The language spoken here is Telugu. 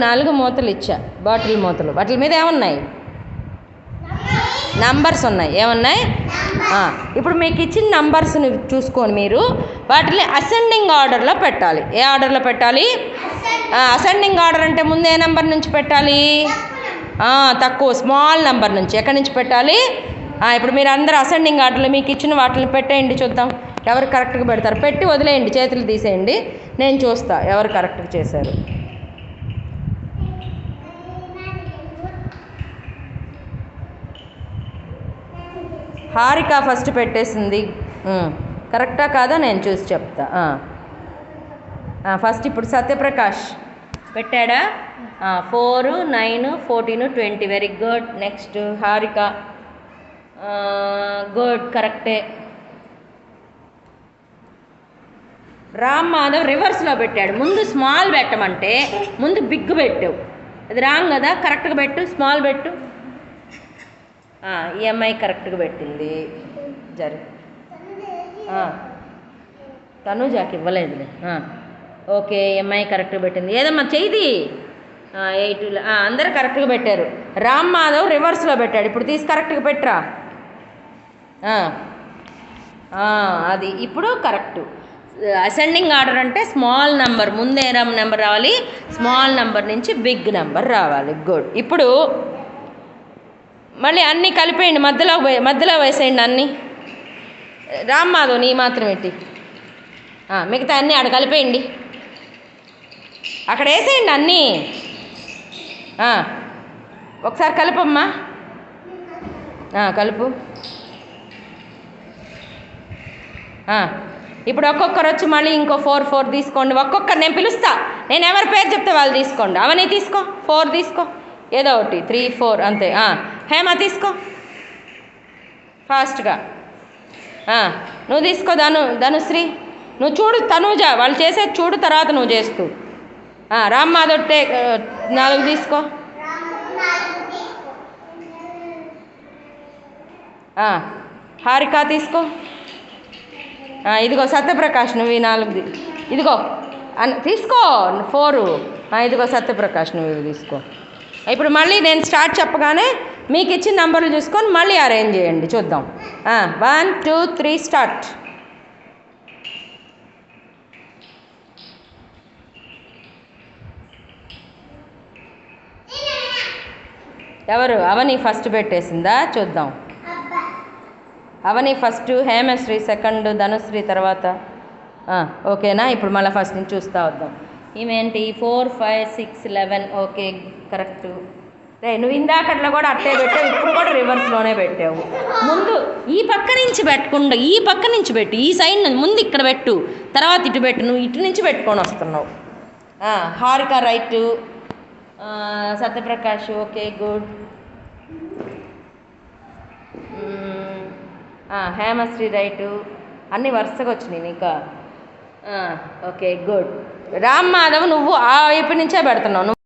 నాలుగు మూతలు ఇచ్చా, బాటిల్ మూతలు. వాటి మీద ఏమున్నాయి? నంబర్స్ ఉన్నాయి. ఏమున్నాయి? ఇప్పుడు మీకు ఇచ్చిన నంబర్స్ని చూసుకొని మీరు వాటిని అసెండింగ్ ఆర్డర్లో పెట్టాలి. ఏ ఆర్డర్లో పెట్టాలి? అసెండింగ్ ఆర్డర్ అంటే ముందు ఏ నెంబర్ నుంచి పెట్టాలి? తక్కువ, స్మాల్ నెంబర్ నుంచి. ఎక్కడి నుంచి పెట్టాలి? ఇప్పుడు మీరు అందరూ అసెండింగ్ ఆర్డర్లో మీకు ఇచ్చిన వాటిని పెట్టేయండి, చూద్దాం ఎవరు కరెక్ట్గా పెడతారు. పెట్టి వదిలేయండి, చేతులు తీసేయండి, నేను చూస్తా ఎవరు కరెక్ట్గా చేశారు. హారిక ఫస్ట్ పెట్టేసింది, కరెక్టా కాదా నేను చూసి చెప్తా. ఫస్ట్ ఇప్పుడు సత్యప్రకాష్ పెట్టాడా? 4, 9, 14, 20. Very good. Next Harika. Good, కరెక్టే. రామ్ మాధవ్ రివర్స్లో పెట్టాడు. ముందు స్మాల్ పెట్టమంటే ముందు బిగ్ పెట్టావు, అది రాంగ్ కదా. కరెక్ట్గా పెట్టు, స్మాల్ పెట్టు. ఈఎంఐ కరెక్ట్గా పెట్టింది. తనుజాకి ఇవ్వలేదులే. ఓకే, ఈఎంఐ కరెక్ట్గా పెట్టింది. ఏదమ్మా చెయ్యి. 8 అందరూ కరెక్ట్గా పెట్టారు. రామ్ మాధవ్ రివర్స్లో పెట్టాడు. ఇప్పుడు తీసి కరెక్ట్గా పెట్టరా. అది ఇప్పుడు కరెక్టు. అసెండింగ్ ఆర్డర్ అంటే స్మాల్ నెంబర్ ముందే నెంబర్ రావాలి, స్మాల్ నెంబర్ నుంచి బిగ్ నెంబర్ రావాలి. గుడ్. ఇప్పుడు మళ్ళీ అన్నీ కలిపేయండి, మధ్యలో వేసేయండి అన్నీ. రామ్ మాధవ్ నీ మాత్రం పెట్టి మిగతా అన్నీ ఆడ కలిపేయండి, అక్కడ వేసేయండి అన్నీ. ఒకసారి కలుపమ్మా, కలుపు. ఇప్పుడు ఒక్కొక్కరు వచ్చి మళ్ళీ ఇంకో 4 తీసుకోండి. ఒక్కొక్కరు నేను పిలుస్తా, నేను ఎవరి పేరు చెప్తే వాళ్ళు తీసుకోండి. అవన్నీ తీసుకో, 4 తీసుకో, ఏదో ఒకటి 3, 4 అంతే. హేమ తీసుకో ఫాస్ట్గా. నువ్వు తీసుకో ధనుశ్రీ. నువ్వు చూడు తనూజ, వాళ్ళు చేసేది చూడు, తర్వాత నువ్వు చేస్తూ. రామ్ మాధవ్ 4 తీసుకో. హారిక తీసుకో. ఇదిగో సత్యప్రకాష్, నువ్వు ఈ 4 ఇదిగో తీసుకో. 4. ఇదిగో సత్యప్రకాష్, నువ్వు ఇవి తీసుకో. ఇప్పుడు మళ్ళీ నేను స్టార్ట్ చెప్పగానే మీకు ఇచ్చిన నంబర్లు చూసుకొని మళ్ళీ అరేంజ్ చేయండి, చూద్దాం. 1, 2, 3 స్టార్ట్. ఎవరు? అవని ఫస్ట్ పెట్టేసిందా? చూద్దాం. అవని ఫస్ట్, హేమశ్రీ సెకండ్, ధనుశ్రీ తర్వాత. ఓకేనా? ఇప్పుడు మళ్ళీ ఫస్ట్ నుంచి చూస్తూ వద్దాం. ఇవేంటి 4, 5, 6, 11. Okay, correct. నువ్వు ఇందాకట్లో కూడా అట్టే పెట్టావు, ఇప్పుడు కూడా రివర్స్లోనే పెట్టావు. ముందు ఈ పక్క నుంచి పెట్టకుండా ఈ పక్క నుంచి పెట్టు, ఈ సైడ్ నుంచి ముందు ఇక్కడ పెట్టు, తర్వాత ఇటు పెట్టు. నువ్వు ఇటు నుంచి పెట్టుకొని వస్తున్నావు. Harika right, Satya Prakash okay, good. Hemasri right. అన్నీ వరుసగా వచ్చినాయి నీకు. Okay, good. రామ్ మాధవ్ నువ్వు ఆ వైపు నుంచే పెడుతున్నావు.